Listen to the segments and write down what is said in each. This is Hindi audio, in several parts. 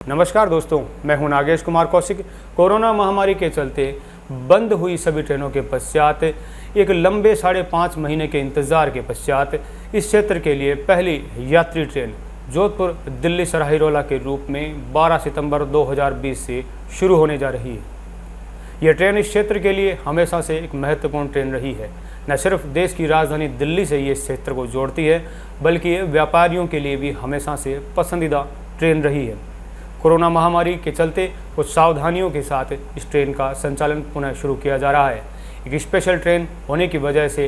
नमस्कार दोस्तों, मैं हूं नागेश कुमार कौशिक। कोरोना महामारी के चलते बंद हुई सभी ट्रेनों के पश्चात एक लंबे 5.5 महीने के इंतज़ार के पश्चात इस क्षेत्र के लिए पहली यात्री ट्रेन जोधपुर दिल्ली सराही रोला के रूप में 12 सितंबर 2020 से शुरू होने जा रही है। यह ट्रेन इस क्षेत्र के लिए हमेशा से एक महत्वपूर्ण ट्रेन रही है। न सिर्फ देश की राजधानी दिल्ली से ये इस क्षेत्र को जोड़ती है, बल्कि ये व्यापारियों के लिए भी हमेशा से पसंदीदा ट्रेन रही है। कोरोना महामारी के चलते कुछ सावधानियों के साथ इस ट्रेन का संचालन पुनः शुरू किया जा रहा है। एक स्पेशल ट्रेन होने की वजह से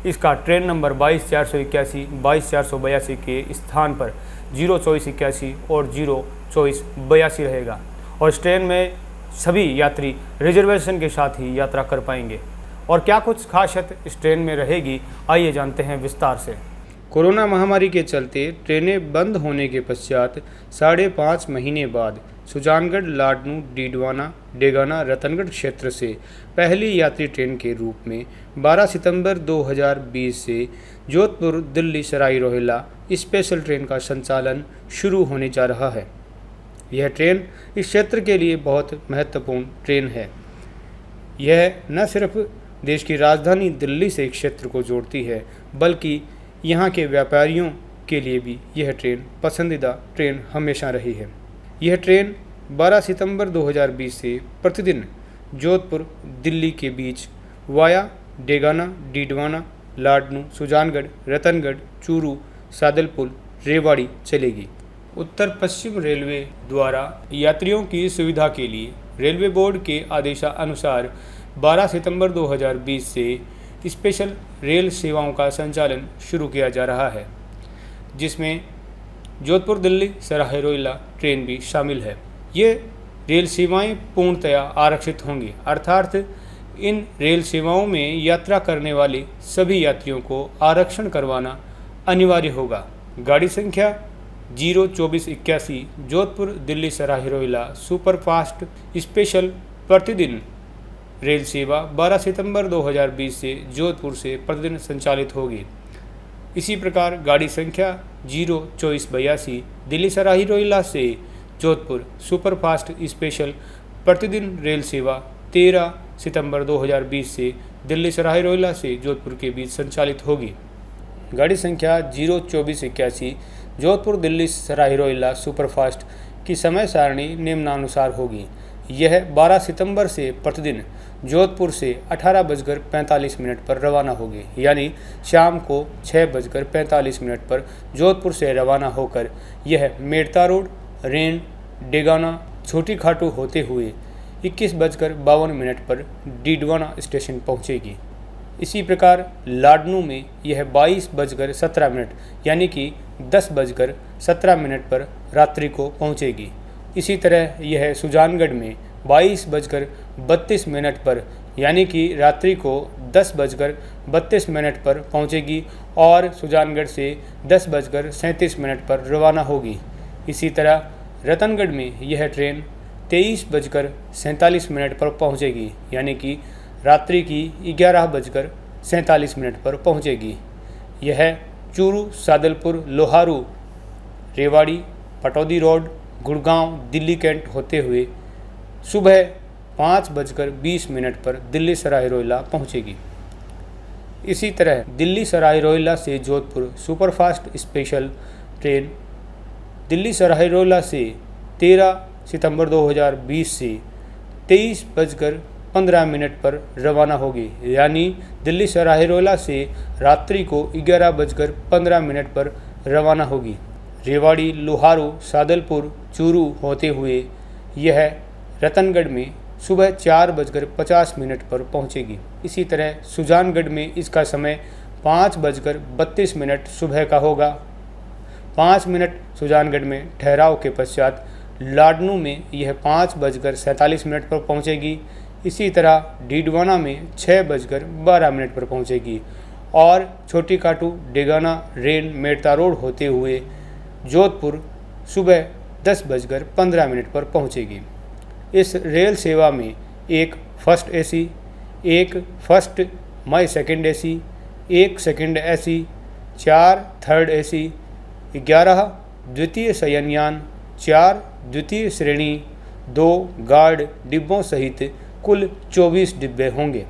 इसका ट्रेन नंबर 22-481, 22-482 के स्थान पर 0-24-81 और 0-24-82 रहेगा और इस ट्रेन में सभी यात्री रिजर्वेशन के साथ ही यात्रा कर पाएंगे। और क्या कुछ खासियत इस ट्रेन में रहेगी, आइए जानते हैं विस्तार से। कोरोना महामारी के चलते ट्रेनें बंद होने के पश्चात 5.5 महीने बाद सुजानगढ़, लाडनू, डीडवाना, डेगाना, रतनगढ़ क्षेत्र से पहली यात्री ट्रेन के रूप में 12 सितंबर 2020 से जोधपुर दिल्ली सराई रोहिल्ला स्पेशल ट्रेन का संचालन शुरू होने जा रहा है। यह ट्रेन इस क्षेत्र के लिए बहुत महत्वपूर्ण ट्रेन है। यह न सिर्फ देश की राजधानी दिल्ली से क्षेत्र को जोड़ती है, बल्कि यहाँ के व्यापारियों के लिए भी यह ट्रेन पसंदीदा ट्रेन हमेशा रही है। यह ट्रेन 12 सितंबर 2020 से प्रतिदिन जोधपुर दिल्ली के बीच वाया डेगाना, डीडवाना, लाडनू, सुजानगढ़, रतनगढ़, चूरू, सादलपुर, रेवाड़ी चलेगी। उत्तर पश्चिम रेलवे द्वारा यात्रियों की सुविधा के लिए रेलवे बोर्ड के आदेशानुसार 12 सितंबर 2020 से स्पेशल रेल सेवाओं का संचालन शुरू किया जा रहा है, जिसमें जोधपुर दिल्ली सराही रोहिल्ला ट्रेन भी शामिल है। ये रेल सेवाएं पूर्णतया आरक्षित होंगी, अर्थात इन रेल सेवाओं में यात्रा करने वाले सभी यात्रियों को आरक्षण करवाना अनिवार्य होगा। गाड़ी संख्या 0-24-81 जोधपुर दिल्ली सराही रोहिल्ला सुपरफास्ट स्पेशल प्रतिदिन रेल सेवा 12 सितंबर 2020 से जोधपुर से प्रतिदिन संचालित होगी। इसी प्रकार गाड़ी संख्या 0-24-82 दिल्ली सराही रोहिल्ला से जोधपुर सुपरफास्ट स्पेशल प्रतिदिन रेल सेवा 13 सितंबर 2020 से दिल्ली सराही रोहिल्ला से जोधपुर के बीच संचालित होगी। गाड़ी संख्या 0-24-81 जोधपुर दिल्ली सराही रोहिल्ला सुपरफास्ट की समय सारणी निम्नानुसार होगी। यह 12 सितंबर से प्रतिदिन जोधपुर से 18:45 पर रवाना होगी, यानी शाम को 6:45 पर जोधपुर से रवाना होकर यह मेड़ता रोड, रेन, डेगाना, छोटी खाटू होते हुए 21:52 पर डीडवाना स्टेशन पहुंचेगी। इसी प्रकार लाडनू में यह 22:17 यानी कि 10:17 पर रात्रि को पहुंचेगी। इसी तरह यह सुजानगढ़ में 22:32 पर यानी कि रात्रि को 10:32 पर पहुंचेगी और सुजानगढ़ से 10:37 पर रवाना होगी। इसी तरह रतनगढ़ में यह ट्रेन 23:47 पर पहुंचेगी, यानी कि रात्रि की 11:47 पर पहुंचेगी। यह चूरू, सादलपुर, लोहारू, रेवाड़ी, पटौदी रोड, गुड़गांव, दिल्ली कैंट होते हुए सुबह 5:20 पर दिल्ली सराही रोहिल्ला पहुंचेगी। इसी तरह दिल्ली सराही रोहिल्ला से Jodhpur superfast special train Delhi Sarai Rohilla से 13 सितंबर 2020 से 23:15 पर रवाना होगी, यानी दिल्ली सराही रोहिल्ला से रात्रि को 11:15 पर रवाना होगी। रेवाड़ी, लोहारू, सादलपुर, चूरू होते हुए यह रतनगढ़ में सुबह 4:50 पर पहुंचेगी। इसी तरह सुजानगढ़ में इसका समय 5:32 सुबह का होगा। 5 मिनट सुजानगढ़ में ठहराव के पश्चात लाडनू में यह 5:47 पर पहुंचेगी। इसी तरह डीडवाना में 6:12 पर पहुंचेगी और छोटी खाटू, डेगाना, रेन, मेड़ता रोड होते हुए जोधपुर सुबह 10:15 पर पहुंचेगी। इस रेल सेवा में एक फर्स्ट एसी, एक फर्स्ट माई सेकंड एसी, एक सेकंड एसी, 4 थर्ड एसी, 11 द्वितीय शयनयान, 4 द्वितीय श्रेणी 2 गार्ड डिब्बों सहित कुल 24 डिब्बे होंगे।